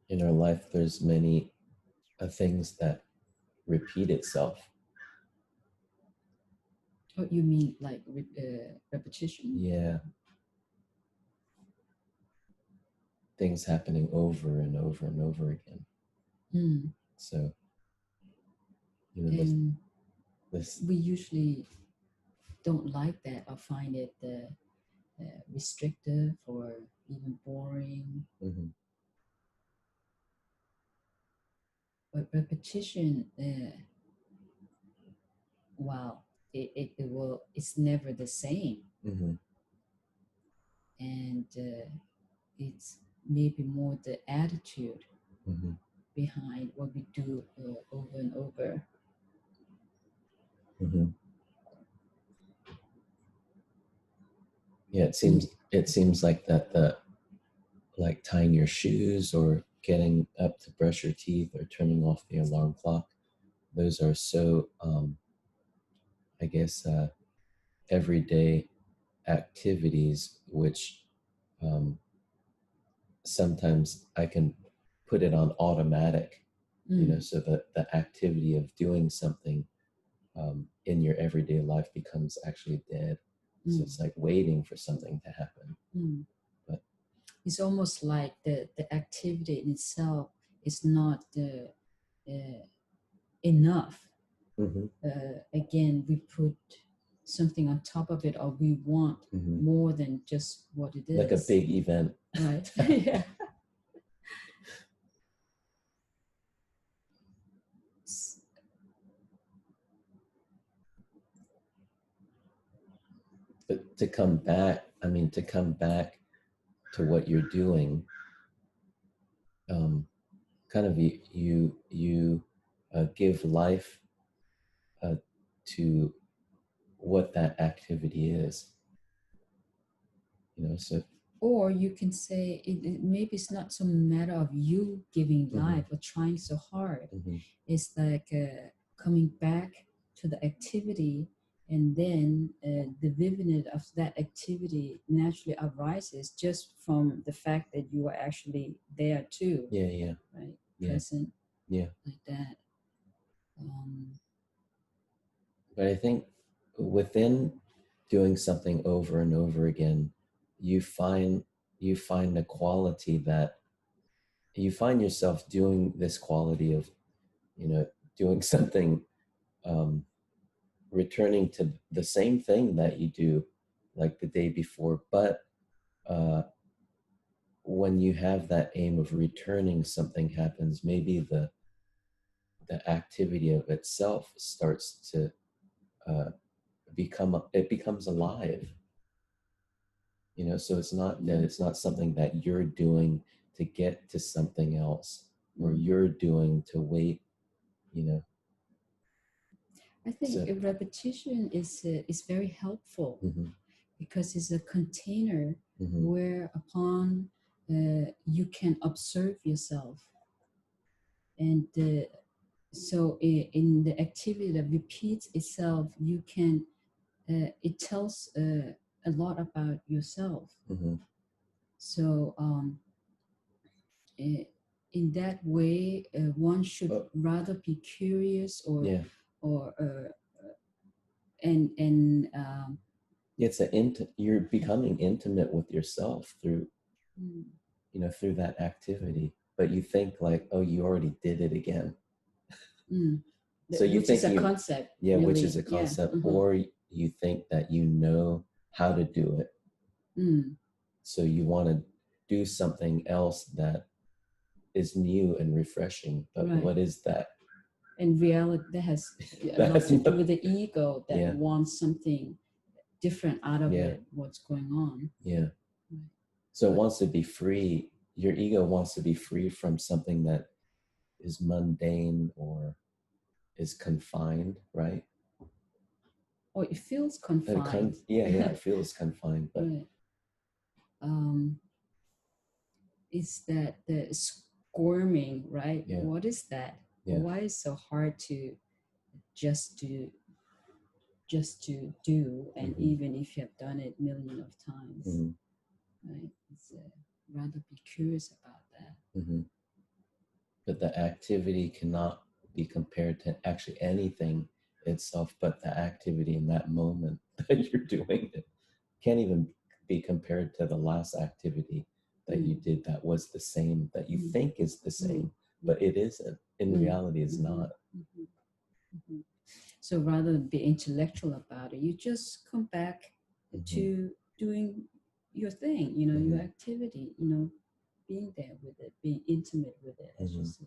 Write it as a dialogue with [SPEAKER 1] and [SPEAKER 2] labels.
[SPEAKER 1] in our life, there's many things that repeat itself.
[SPEAKER 2] Oh, you mean like repetition?
[SPEAKER 1] Yeah. Things happening over and over and over again.
[SPEAKER 2] Mm.
[SPEAKER 1] So,
[SPEAKER 2] And
[SPEAKER 1] this
[SPEAKER 2] we usually don't like that or find it restrictive or even boring.
[SPEAKER 1] mm-hmm.
[SPEAKER 2] But repetition, wow, it's never the same.
[SPEAKER 1] Mm-hmm.
[SPEAKER 2] And it's maybe more the attitude
[SPEAKER 1] Mm-hmm.
[SPEAKER 2] behind what we do over and over.
[SPEAKER 1] Mm-hmm. Yeah, it seems like that the like tying your shoes or getting up to brush your teeth or turning off the alarm clock, those are so I guess everyday activities which sometimes I can put it on automatic, so that the activity of doing something in your everyday life becomes actually dead. So it's like waiting for something to happen. But
[SPEAKER 2] it's almost like the activity in itself is not enough.
[SPEAKER 1] mm-hmm.
[SPEAKER 2] Again, we put something on top of it, or we want
[SPEAKER 1] Mm-hmm.
[SPEAKER 2] more than just what it is.
[SPEAKER 1] Like a big event.
[SPEAKER 2] Right. Yeah.
[SPEAKER 1] But to come back to what you're doing, kind of you give life to what that activity is, so
[SPEAKER 2] Or you can say maybe it's not so matter of you giving life or trying so hard. It's like coming back to the activity, and then the vividness of that activity naturally arises just from the fact that you are actually there too.
[SPEAKER 1] Yeah.
[SPEAKER 2] Right.
[SPEAKER 1] Yeah.
[SPEAKER 2] Present.
[SPEAKER 1] Yeah.
[SPEAKER 2] Like that.
[SPEAKER 1] But I think within doing something over and over again, you find a quality that you find yourself doing this quality of, doing something, returning to the same thing that you do like the day before, but when you have that aim of returning, something happens. Maybe the activity of itself starts to becomes alive. So it's not something that you're doing to get to something else, or you're doing to wait.
[SPEAKER 2] I think repetition is very helpful because it's a container where upon you can observe yourself, and so in the activity that repeats itself, you can it tells a lot about yourself. So in that way, one should rather be curious or and
[SPEAKER 1] it's you're becoming intimate with yourself through through that activity, but you think like, oh, you already did it again.
[SPEAKER 2] So you think is a concept.
[SPEAKER 1] Yeah,
[SPEAKER 2] really.
[SPEAKER 1] Which is a concept. Or you think that you know how to do it. So you want to do something else that is new and refreshing, but what is that?
[SPEAKER 2] In reality, that has a lot to do with the ego that wants something different out of it, what's going on.
[SPEAKER 1] Yeah. So it wants to be free. Your ego wants to be free from something that is mundane or is confined, right?
[SPEAKER 2] Or it feels confined.
[SPEAKER 1] It feels confined. But
[SPEAKER 2] it's that the squirming, right?
[SPEAKER 1] Yeah.
[SPEAKER 2] What is that?
[SPEAKER 1] Yeah.
[SPEAKER 2] Why is it so hard to just to do, and even if you have done it millions of times, right? It's rather be curious about that.
[SPEAKER 1] but the activity cannot be compared to actually anything itself, but the activity in that moment that you're doing it can't even be compared to the last activity that you did that was the same, that you think is the same, but it isn't. In reality, it's not.
[SPEAKER 2] So rather than be intellectual about it, you just come back to doing your thing, you know, your activity, you know, being there with it, being intimate with it, as you say.